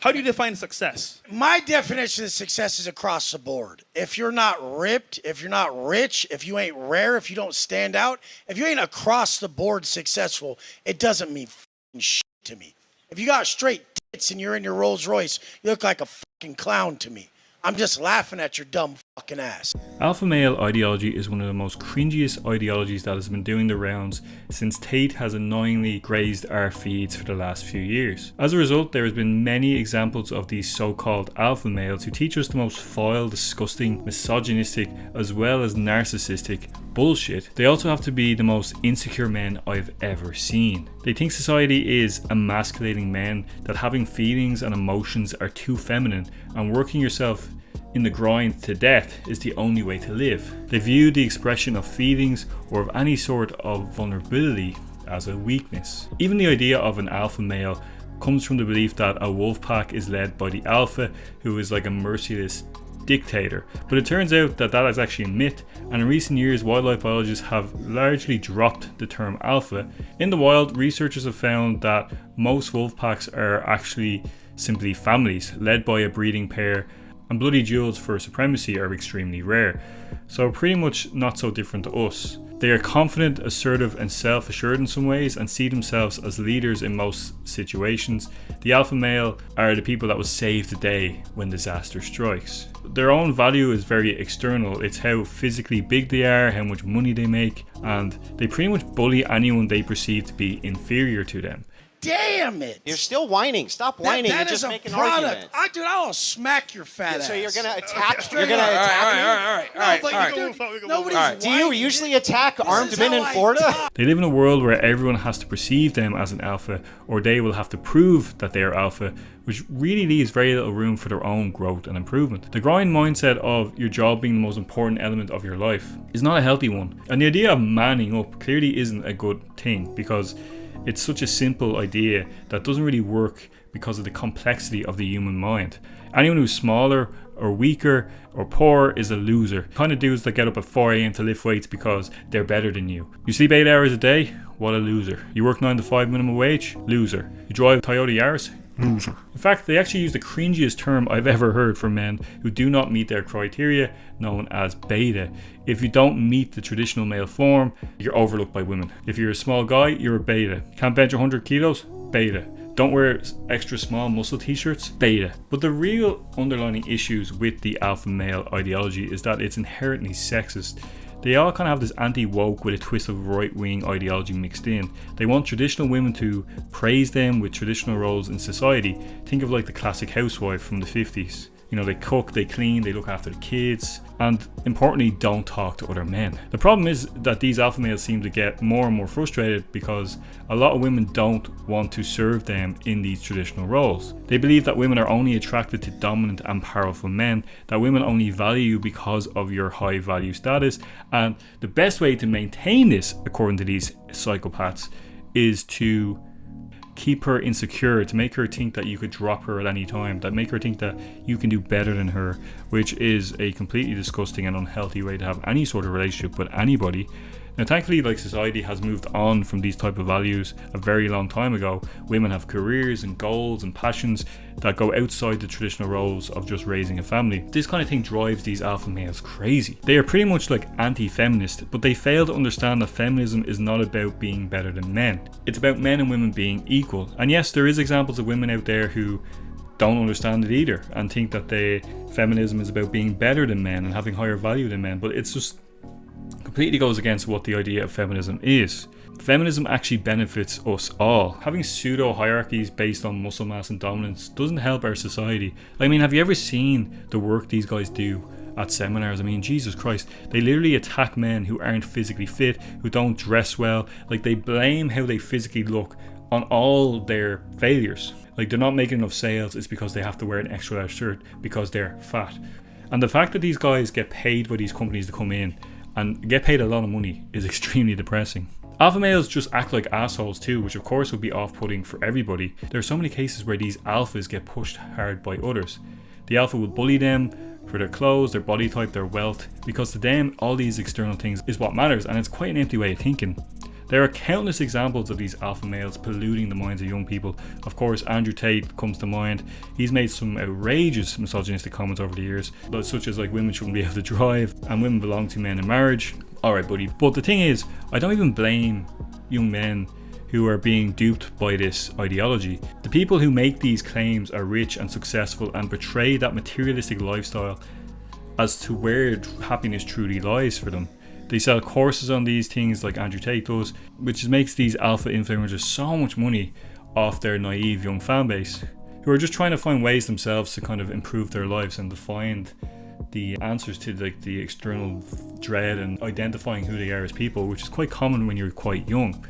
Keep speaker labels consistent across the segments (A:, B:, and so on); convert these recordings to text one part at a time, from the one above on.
A: How do you define success?
B: My definition of success is across the board. If you're not ripped, if you're not rich, if you ain't rare, if you don't stand out, if you ain't across the board successful, it doesn't mean fucking shit to me. If you got straight tits and you're in your Rolls Royce, you look like a fucking clown to me. I'm just laughing at your dumb fucking ass.
C: Alpha male ideology is one of the most cringiest ideologies that has been doing the rounds since Tate has annoyingly grazed our feeds for the last few years. As a result, there has been many examples of these so-called alpha males who teach us the most foul, disgusting, misogynistic, as well as narcissistic bullshit. They also have to be the most insecure men I've ever seen. They think society is emasculating men, that having feelings and emotions are too feminine, and working yourself in the grind to death is the only way to live. They view the expression of feelings or of any sort of vulnerability as a weakness. Even the idea of an alpha male comes from the belief that a wolf pack is led by the alpha, who is like a merciless dictator. But it turns out that that is actually a myth, and in recent years wildlife biologists have largely dropped the term alpha. In the wild, researchers have found that most wolf packs are actually simply families led by a breeding pair, and bloody duels for supremacy are extremely rare. So pretty much not so different to us. They are confident, assertive and self-assured in some ways, and see themselves as leaders in most situations. The alpha male are the people that will save the day when disaster strikes. Their own value is very external. It's how physically big they are, how much money they make, and they pretty much bully anyone they perceive to be inferior to them.
B: Damn it!
D: You're still whining. Stop whining and just make an argument.
B: Dude, I'll smack your fat ass.
D: So you're gonna attack?
B: You're
D: gonna attack me?
A: All right.
B: Nobody's
D: Do you usually attack armed men in Florida?
C: They live in a world where everyone has to perceive them as an alpha, or they will have to prove that they are alpha, which really leaves very little room for their own growth and improvement. The grind mindset of your job being the most important element of your life is not a healthy one. And the idea of manning up clearly isn't a good thing, because it's such a simple idea that doesn't really work because of the complexity of the human mind. Anyone who's smaller or weaker or poor is a loser. Kind of dudes that get up at 4 a.m. to lift weights because they're better than you. You sleep 8 hours a day? What a loser. You work 9 to 5 minimum wage? Loser. You drive Toyota Yaris? Loser. In fact, they actually use the cringiest term I've ever heard for men who do not meet their criteria, known as beta. If you don't meet the traditional male form, you're overlooked by women. If you're a small guy, you're a beta. Can't bench 100 kilos? Beta. Don't wear extra small muscle t-shirts? Beta. But the real underlying issues with the alpha male ideology is that it's inherently sexist. They all kind of have this anti-woke with a twist of right-wing ideology mixed in. They want traditional women to praise them with traditional roles in society. Think of like the classic housewife from the 50s. You know, they cook, they clean, they look after the kids, and importantly, don't talk to other men. The problem is that these alpha males seem to get more and more frustrated because a lot of women don't want to serve them in these traditional roles. They believe that women are only attracted to dominant and powerful men, that women only value you because of your high value status, and the best way to maintain this, according to these psychopaths, is to keep her insecure, to make her think that you could drop her at any time, that make her think that you can do better than her, which is a completely disgusting and unhealthy way to have any sort of relationship with anybody. Now thankfully, like, society has moved on from these type of values a very long time ago. Women have careers and goals and passions that go outside the traditional roles of just raising a family. This kind of thing drives these alpha males crazy. They are pretty much like anti-feminist, but they fail to understand that feminism is not about being better than men. It's about men and women being equal. And yes, there is examples of women out there who don't understand it either and think that feminism is about being better than men and having higher value than men, but it's just completely goes against what the idea of feminism is. Feminism actually benefits us all. Having pseudo hierarchies based on muscle mass and dominance doesn't help our society. I mean, have you ever seen the work these guys do at seminars? I mean, Jesus Christ, they literally attack men who aren't physically fit, who don't dress well. Like, they blame how they physically look on all their failures. Like, they're not making enough sales, it's because they have to wear an extra large shirt because they're fat. And the fact that these guys get paid by these companies to come in and get paid a lot of money is extremely depressing. Alpha males just act like assholes too, which of course would be off-putting for everybody. There are so many cases where these alphas get pushed hard by others. The alpha will bully them for their clothes, their body type, their wealth, because to them all these external things is what matters, and it's quite an empty way of thinking. There are countless examples of these alpha males polluting the minds of young people. Of course, Andrew Tate comes to mind. He's made some outrageous misogynistic comments over the years, such as like women shouldn't be able to drive and women belong to men in marriage. Alright buddy, but the thing is, I don't even blame young men who are being duped by this ideology. The people who make these claims are rich and successful and portray that materialistic lifestyle as to where happiness truly lies for them. They sell courses on these things like Andrew Tate does, which makes these alpha influencers so much money off their naive young fan base, who are just trying to find ways themselves to kind of improve their lives and to find the answers to like the external dread and identifying who they are as people, which is quite common when you're quite young.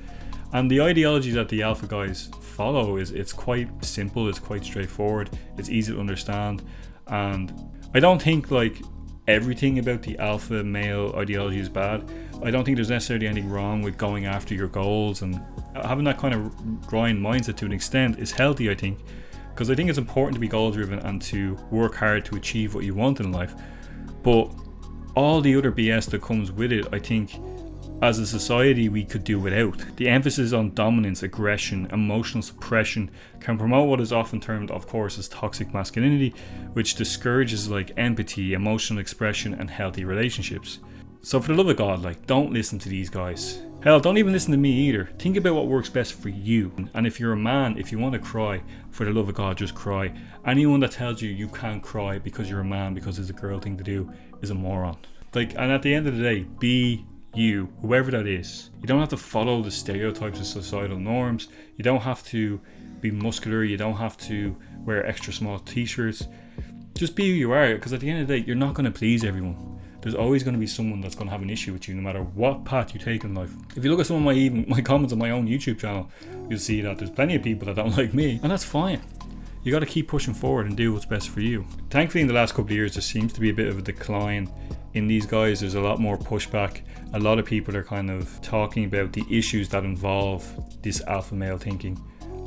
C: And the ideology that the alpha guys follow it's quite simple, it's quite straightforward, it's easy to understand, and I don't think like everything about the alpha male ideology is bad. I don't think there's necessarily anything wrong with going after your goals, and having that kind of grind mindset to an extent is healthy, I think, because I think it's important to be goal driven and to work hard to achieve what you want in life. But all the other BS that comes with it, I think as a society we could do without. The emphasis on dominance, aggression, emotional suppression can promote what is often termed, of course, as toxic masculinity, which discourages like empathy, emotional expression and healthy relationships. So for the love of God, like, don't listen to these guys. Hell, don't even listen to me either. Think about what works best for you. And if you're a man, if you want to cry, for the love of God, just cry. Anyone that tells you you can't cry because you're a man, because it's a girl thing to do, is a moron. Like, and at the end of the day, be you, whoever that is. You don't have to follow the stereotypes of societal norms. You don't have to be muscular. You don't have to wear extra small t-shirts. Just be who you are, because at the end of the day, you're not going to please everyone. There's always going to be someone that's going to have an issue with you, no matter what path you take in life. If you look at some of my comments on my own YouTube channel, you'll see that there's plenty of people that don't like me, and that's fine. You got to keep pushing forward and do what's best for you. Thankfully, in the last couple of years, there seems to be a bit of a decline in these guys. There's a lot more pushback. A lot of people are kind of talking about the issues that involve this alpha male thinking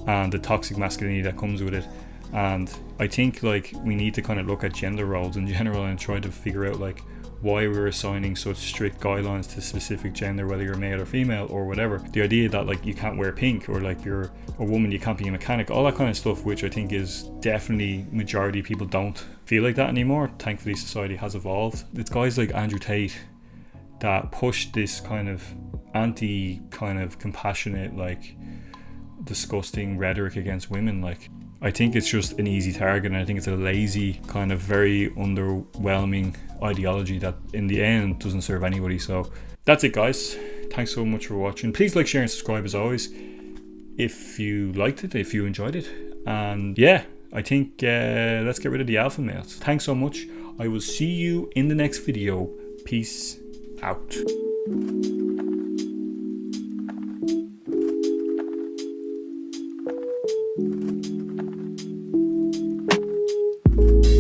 C: and the toxic masculinity that comes with it. And I think like we need to kind of look at gender roles in general and try to figure out like why we're assigning such strict guidelines to specific gender, whether you're male or female or whatever. The idea that like you can't wear pink, or like you're a woman you can't be a mechanic, all that kind of stuff, which I think is definitely majority of people don't feel like that anymore. Thankfully society has evolved. It's guys like Andrew Tate that push this kind of anti kind of compassionate like disgusting rhetoric against women. Like, I think it's just an easy target, and I think it's a lazy kind of very underwhelming ideology that in the end doesn't serve anybody. So that's it guys, thanks so much for watching. Please like, share and subscribe as always if you liked it, if you enjoyed it. And yeah, I think let's get rid of the alpha males. Thanks so much. I will see you in the next video. Peace out.